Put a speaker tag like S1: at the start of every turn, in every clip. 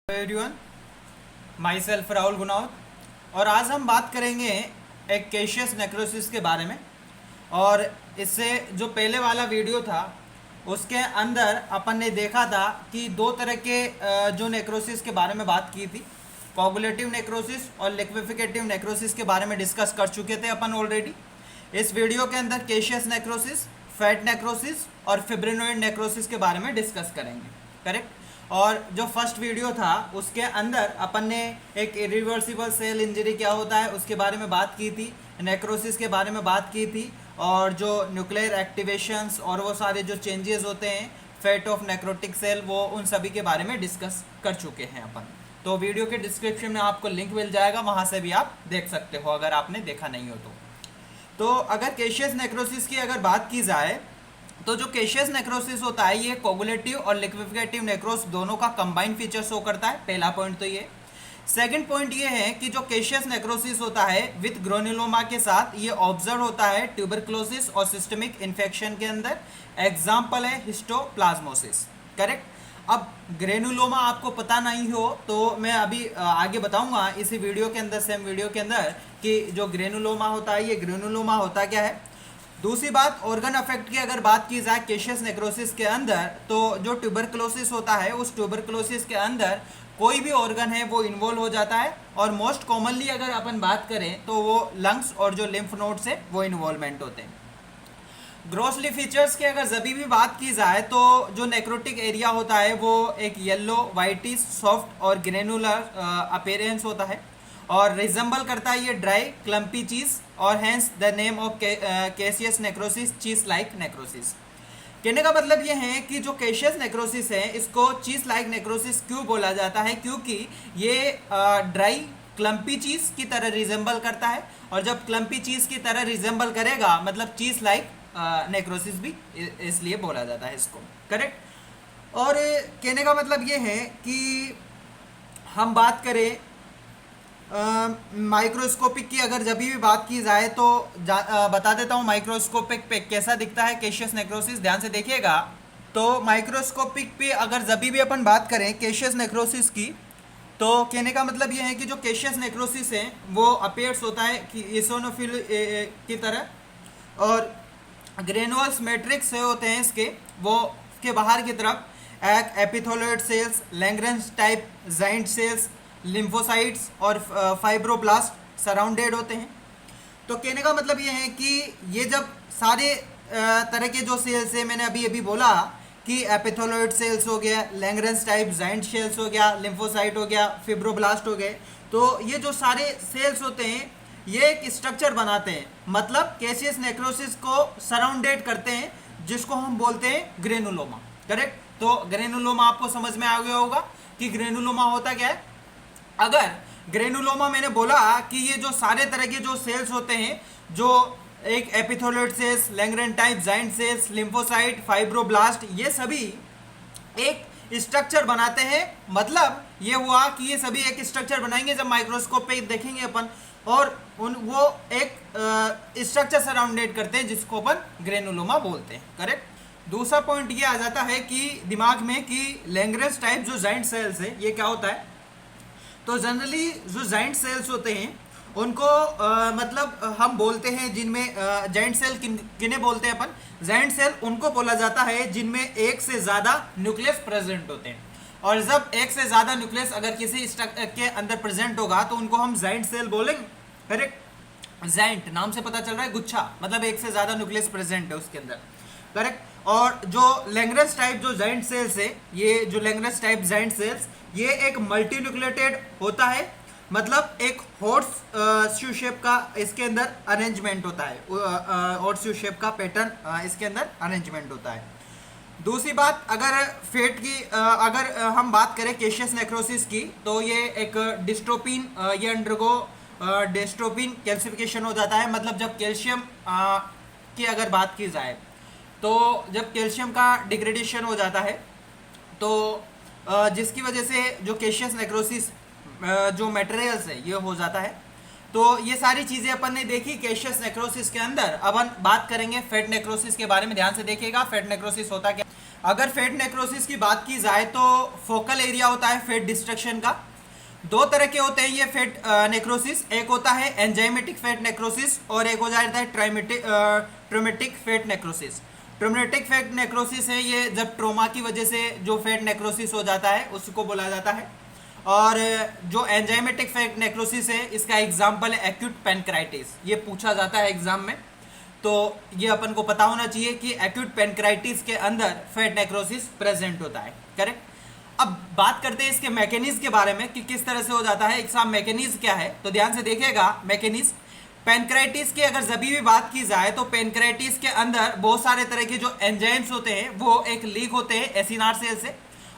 S1: Everyone, my self Rahul Gunawat और आज हम बात करेंगे एक कैशियस नेक्रोसिस के बारे में। और इससे जो पहले वाला वीडियो था उसके अंदर अपन ने देखा था कि दो तरह के जो नेक्रोसिस के बारे में बात की थी, कोगुलेटिव नेक्रोसिस और लिक्विफिकेटिव नेक्रोसिस के बारे में डिस्कस कर चुके थे अपन ऑलरेडी। इस वीडियो के अंदर कैशियस नेक्रोसिस, फैट नेक्रोसिस और फिब्रिनोइड नेक्रोसिस के बारे में डिस्कस करेंगे, करेक्ट। और जो फर्स्ट वीडियो था उसके अंदर अपन ने एक इरिवर्सिबल सेल इंजरी क्या होता है उसके बारे में बात की थी, नेक्रोसिस के बारे में बात की थी, और जो न्यूक्लियर एक्टिवेशंस और वो सारे जो चेंजेस होते हैं फेट ऑफ नेक्रोटिक सेल, वो उन सभी के बारे में डिस्कस कर चुके हैं अपन। तो वीडियो के डिस्क्रिप्शन में आपको लिंक मिल जाएगा, वहाँ से भी आप देख सकते हो अगर आपने देखा नहीं हो तो अगर कैशियस नेक्रोसिस की अगर बात की जाए तो जो कैशियस नेक्रोसिस होता है ये कोगुलेटिव और लिक्विफिकेटिव नेक्रोस दोनों का कंबाइंड फीचर शो करता है। पहला पॉइंट तो ये। सेकंड पॉइंट ये है कि जो कैशियस नेक्रोसिस होता है विथ ग्रेनुलोमा के साथ ये ऑब्जर्व होता है ट्यूबरक्लोसिस और सिस्टमिक इन्फेक्शन के अंदर। एग्जाम्पल है हिस्टोप्लाज्मोसिस, करेक्ट। अब ग्रेनुलोमा आपको पता नहीं हो तो मैं अभी आगे बताऊंगा इसी वीडियो के अंदर, सेम वीडियो के अंदर, कि जो ग्रेनुलोमा होता है ये ग्रेनुलोमा होता क्या है। दूसरी बात, ऑर्गन अफेक्ट की अगर बात की जाए कैशियस नेक्रोसिस के अंदर, तो जो ट्यूबरक्लोसिस होता है उस ट्यूबरक्लोसिस के अंदर कोई भी ऑर्गन है वो इन्वॉल्व हो जाता है। और मोस्ट कॉमनली अगर अपन बात करें तो वो लंग्स और जो लिम्फ नोड्स है वो इन्वॉल्वमेंट होते हैं। ग्रोसली फीचर्स की अगर जब भी बात की जाए तो जो नेक्रोटिक एरिया होता है वो एक येलो, वाइटिश, सॉफ्ट और ग्रेनुलर अपीयरेंस होता है और रिजेंबल करता है ये ड्राई क्लम्पी चीज, और hence the name of Cassius necrosis, चीज लाइक नेक्रोसिस। कहने का मतलब ये है कि जो कैशियस नेक्रोसिस है इसको चीज लाइक नेक्रोसिस क्यों बोला जाता है, क्योंकि ये ड्राई क्लम्पी चीज की तरह रिजेंबल करता है, और जब क्लम्पी चीज की तरह रिजेंबल करेगा मतलब चीज लाइक नेक्रोसिस भी इसलिए बोला जाता है इसको, करेक्ट। और कहने का मतलब ये है कि हम बात करें माइक्रोस्कोपिक की अगर जब भी बात की जाए तो बता देता हूँ माइक्रोस्कोपिक पे कैसा दिखता है कैशियस नेक्रोसिस, ध्यान से देखिएगा। तो माइक्रोस्कोपिक पे अगर जब भी अपन बात करें कैशियस नेक्रोसिस की, तो कहने का मतलब ये है कि जो कैशियस नेक्रोसिस है वो अपीयर्स होता है कि इसोनोफिल की तरह, और ग्रेनुअल्स मैट्रिक्स होते हैं इसके, वो के बाहर की तरफ एक epithelioid cells, Langhans type giant cells, lymphocytes और फाइब्रोब्लास्ट सराउंडेड होते हैं। तो कहने का मतलब ये है कि ये जब सारे तरह के जो सेल्स है, मैंने अभी बोला कि एपिथेलियोइड सेल्स हो गया, लैंग्रेंज टाइप जाइंट सेल्स हो गया, लिम्फोसाइट हो गया, फिब्रोब्लास्ट हो गए, तो ये जो सारे सेल्स होते हैं ये एक स्ट्रक्चर बनाते हैं, मतलब कैशियस नेक्रोसिस को सराउंडेड करते हैं, जिसको हम बोलते हैं ग्रेनुलोमा, करेक्ट। तो ग्रेनुलोमा आपको समझ में आ गया होगा कि ग्रेनुलोमा होता क्या है। अगर ग्रेनुलोमा मैंने बोला कि ये जो सारे तरह के जो सेल्स होते हैं, जो एक epithelioid cells, Langhans type giant cells, lymphocyte, fibroblast, ये सभी एक स्ट्रक्चर बनाते हैं। मतलब ये हुआ कि ये सभी एक स्ट्रक्चर बनाएंगे जब माइक्रोस्कोप पे देखेंगे अपन, और वो एक स्ट्रक्चर सराउंडेड करते हैं जिसको अपन ग्रेनुलोमा बोलते हैं, करेक्ट। दूसरा पॉइंट ये आ जाता है कि दिमाग में कि लैंग्रेंज टाइप जो जाइंट सेल्स है ये क्या होता है। तो जनरली जो जाइंट सेल्स होते हैं उनको मतलब हम बोलते हैं जिनमें जाइंट सेल किन्हें बोलते हैं अपन, जाइंट सेल उनको बोला जाता है जिनमें एक से ज़्यादा न्यूक्लियस प्रेजेंट होते हैं। और जब एक से ज़्यादा न्यूक्लियस अगर किसी के अंदर प्रेजेंट होगा तो उनको हम जाइंट सेल बोलेंगे, करेक्ट। जाइंट नाम से पता चल रहा है गुच्छा, मतलब एक से ज़्यादा न्यूक्लियस प्रेजेंट है उसके अंदर, करेक्ट। और जो लैंग्रेंज टाइप जो जाइंट सेल्स है, ये जो लैंग्रेंज टाइप जाइंट सेल्स ये एक मल्टी न्यूक्लिएटेड होता है, मतलब एक हॉर्स शू शेप का इसके अंदर अरेंजमेंट होता है, हॉर्स शू शेप का पैटर्न इसके अंदर अरेंजमेंट होता है। दूसरी बात, अगर फेट की अगर हम बात करें कैशियस नेक्रोसिस की, तो ये एक डिस्ट्रोपिन, ये अंडरगो डिस्ट्रोपिन कैल्सिफिकेशन हो जाता है। मतलब जब कैल्शियम की अगर बात की जाए तो जब कैल्शियम का डिग्रेडेशन हो जाता है तो जिसकी वजह से जो कैशियस नेक्रोसिस जो मटेरियल्स है ये हो जाता है। तो ये सारी चीज़ें अपन ने देखी कैशियस नेक्रोसिस के अंदर। अब हम बात करेंगे फेट नेक्रोसिस के बारे में, ध्यान से देखिएगा फेट नेक्रोसिस होता क्या। अगर फेट नेक्रोसिस की बात की जाए तो फोकल एरिया होता है फेट डिस्ट्रक्शन का। दो तरह के होते हैं ये फेट नेक्रोसिस, एक होता है एंजाइमेटिक फेट नेक्रोसिस और एक हो जाता है traumatic fat necrosis. Traumatic fat necrosis है ये जब ट्रोमा की वजह से जो फेट नेक्रोसिस हो जाता है उसको बोला जाता है। और जो एंजाइमेटिक फेट नेक्रोसिस है इसका एग्जाम्पल है एक्यूट पैनक्राइटिस, ये पूछा जाता है एग्जाम में, तो ये अपन को पता होना चाहिए कि एक्यूट पैनक्राइटिस के अंदर फेट नेक्रोसिस प्रेजेंट होता है। करेक्ट। अब बात करते हैं इसके मैकेनिज्म के बारे में कि किस तरह से हो जाता है, इसका मैकेनिज्म क्या है, तो ध्यान से देखिएगा मैकेनिज्म। पैनक्राइटिस की अगर जब भी बात की जाए तो पैनक्राइटिस के अंदर बहुत सारे तरह के जो एंजाइम्स होते हैं वो एक लीक होते हैं एसिनार सेल से,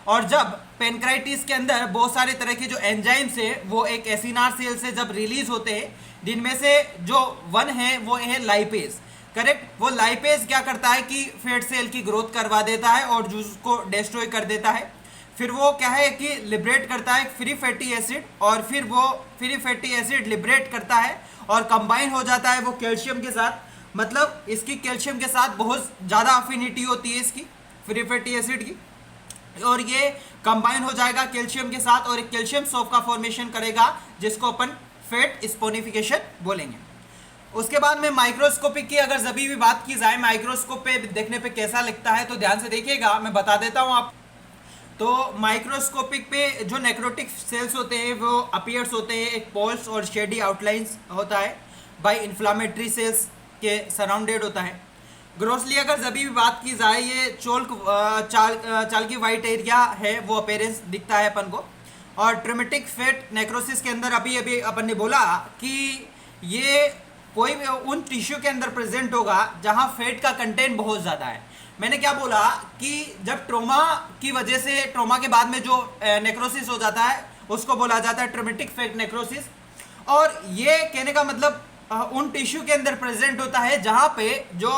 S1: और जब पैनक्राइटिस के अंदर बहुत सारे तरह के जो एंजाइम्स है वो एक एसिनार सेल से जब रिलीज होते हैं, जिनमें से जो वन है वो है लाइपेज। करेक्ट। वो लाइपेज क्या करता है कि फेट सेल की ग्रोथ करवा देता है और उसको डिस्ट्रॉय कर देता है। फिर वो क्या है कि लिबरेट करता है फ्री फैटी एसिड, और फिर वो फ्री फैटी एसिड लिबरेट करता है और कंबाइन हो जाता है वो कैल्शियम के साथ, मतलब इसकी कैल्शियम के साथ बहुत ज़्यादा अफिनिटी होती है इसकी फ्री फैटी एसिड की, और ये कंबाइन हो जाएगा कैल्शियम के साथ और एक कैल्शियम सॉल्ट का फॉर्मेशन करेगा जिसको अपन फेट स्पोनिफिकेशन बोलेंगे। उसके बाद में माइक्रोस्कोपिक की अगर जब भी बात की जाए, माइक्रोस्कोप पे देखने पे कैसा लगता है तो ध्यान से देखिएगा, मैं बता देता हूँ आप। तो माइक्रोस्कोपिक पे जो नेक्रोटिक सेल्स होते हैं वो अपीयर्स होते हैं एक पोल्स और शेडी आउटलाइंस होता है बाय इन्फ्लामेटरी सेल्स के सराउंडेड होता है। ग्रोसली अगर जब भी बात की जाए ये चाल की वाइट एरिया है वो अपेरेंस दिखता है अपन को। और ट्रोमेटिक फेट नेक्रोसिस के अंदर अभी अभी अपन ने बोला कि ये कोई भी उन टिश्यू के अंदर प्रेजेंट होगा जहां फेट का कंटेंट बहुत ज़्यादा है। मैंने क्या बोला कि जब ट्रोमा की वजह से ट्रोमा के बाद में जो नेक्रोसिस हो जाता है उसको बोला जाता है ट्रोमेटिक फेट नेक्रोसिस, और ये कहने का मतलब उन टिश्यू के अंदर प्रेजेंट होता है जहां पे जो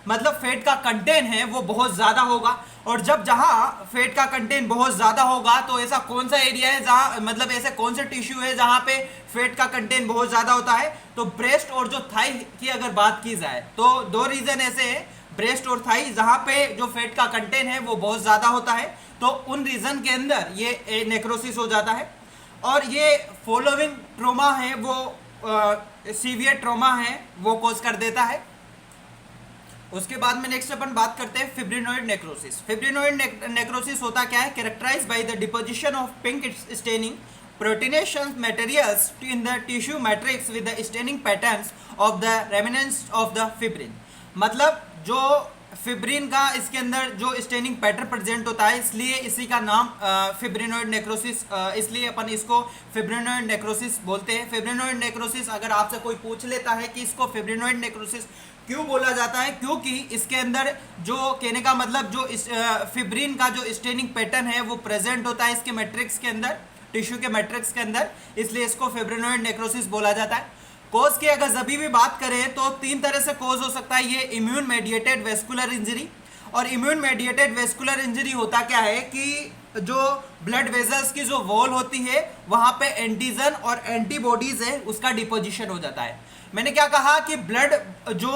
S1: मतलब फेट का कंटेंट है वो बहुत ज़्यादा होगा। और जब जहां फेट का कंटेंट बहुत ज़्यादा होगा तो ऐसा कौन सा एरिया है जहां मतलब ऐसे कौन से टिश्यू है जहां पे फेट का कंटेंट बहुत ज़्यादा होता है, तो ब्रेस्ट और जो थाई की अगर बात की जाए तो दो रीज़न ऐसे हैं, ब्रेस्ट और थाई, जहां पे जो फेट का कंटेंट है वो बहुत ज़्यादा होता है, तो उन रीजन के अंदर ये नेक्रोसिस हो जाता है। और ये फॉलोइंग ट्रोमा है वो सीवियर ट्रोमा है वो कॉज कर देता है। उसके बाद में नेक्स्ट अपन बात करते हैं फिब्रिनोइड नेक्रोसिस। फिब्रिनोइड नेक्रोसिस होता क्या है, characterize by the deposition of pink staining proteinaceous materials in the tissue matrix with the staining patterns of the remnants of the fibrin. मतलब जो फिब्रिन का इसके अंदर जो स्टेनिंग पैटर्न प्रेजेंट होता है इसलिए इसी का नाम फिब्रिनोइड नेक्रोसिस, इसलिए अपन इसको फिब्रिनोइड नेक्रोसिस बोलते हैं। फिब्रिनोइड नेक्रोसिस अगर आपसे कोई पूछ लेता है कि इसको फिब्रिनोइड नेक्रोसिस क्यों बोला जाता है, क्योंकि इसके अंदर जो कहने का मतलब जो इस फिब्रिन का जो स्टेनिंग पैटर्न है वो प्रेजेंट होता है इसके मैट्रिक्स के अंदर, टिश्यू के मैट्रिक्स के अंदर, इसलिए इसको फिब्रिनोइड नेक्रोसिस बोला जाता है। कोज की अगर जब भी बात करें तो तीन तरह से कोज हो सकता है, ये इम्यून मेडिएटेड वेस्कुलर इंजरी। और इम्यून मेडिएटेड वेस्कुलर इंजरी होता क्या है कि जो ब्लड वेजल्स की जो वॉल होती है वहाँ पे एंटीजन और एंटीबॉडीज है उसका डिपोजिशन हो जाता है। मैंने क्या कहा कि ब्लड जो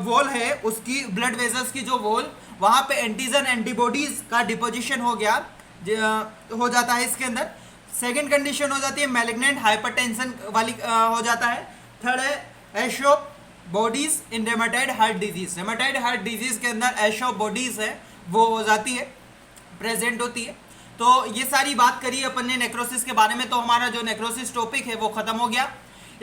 S1: वॉल है उसकी ब्लड वेजल्स की जो वॉल वहाँ पे एंटीजन एंटीबॉडीज का डिपोजिशन हो जाता है इसके अंदर। सेकेंड कंडीशन हो जाती है मैलिग्नेंट हाइपरटेंशन वाली हो जाता है। थर्ड है Aschoff bodies in rheumatoid heart disease. Rheumatoid heart disease के अंदर एशोप बॉडीज है वो हो जाती है, प्रेजेंट होती है। तो ये सारी बात करी अपन ने नेक्रोसिस के बारे में, तो हमारा जो नेक्रोसिस टॉपिक है वो खत्म हो गया।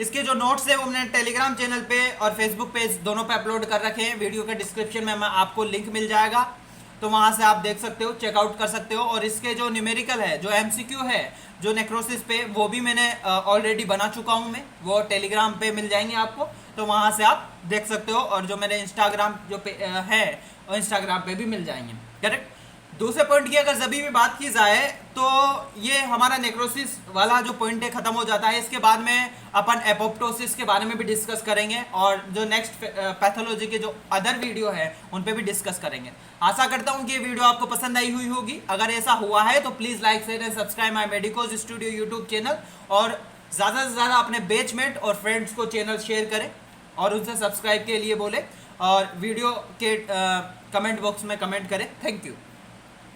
S1: इसके जो नोट्स है वो हमने टेलीग्राम चैनल पे और फेसबुक पेज दोनों पे अपलोड कर रखे हैं। वीडियो के डिस्क्रिप्शन में आपको लिंक मिल जाएगा, तो वहाँ से आप देख सकते हो, चेकआउट कर सकते हो। और इसके जो न्यूमेरिकल है, जो एमसीक्यू है जो नेक्रोसिस पे, वो भी मैंने ऑलरेडी बना चुका हूँ मैं, वो टेलीग्राम पे मिल जाएंगे आपको, तो वहाँ से आप देख सकते हो। और जो मेरे इंस्टाग्राम जो पे है और इंस्टाग्राम पे भी मिल जाएंगे। करेक्ट। दूसरे पॉइंट की अगर जब भी बात की जाए तो ये हमारा नेक्रोसिस वाला जो पॉइंट है खत्म हो जाता है। इसके बाद में अपन एपोप्टोसिस के बारे में भी डिस्कस करेंगे और जो नेक्स्ट पैथोलॉजी के जो अदर वीडियो है उन पे भी डिस्कस करेंगे। आशा करता हूँ कि ये वीडियो आपको पसंद आई हुई होगी। अगर ऐसा हुआ है तो please like share and subscribe my medicos studio YouTube channel, और ज़्यादा से ज़्यादा अपने बैचमेट और फ्रेंड्स को चैनल शेयर करें और उनसे सब्सक्राइब के लिए बोले, और वीडियो के कमेंट बॉक्स में कमेंट करें। Thank you.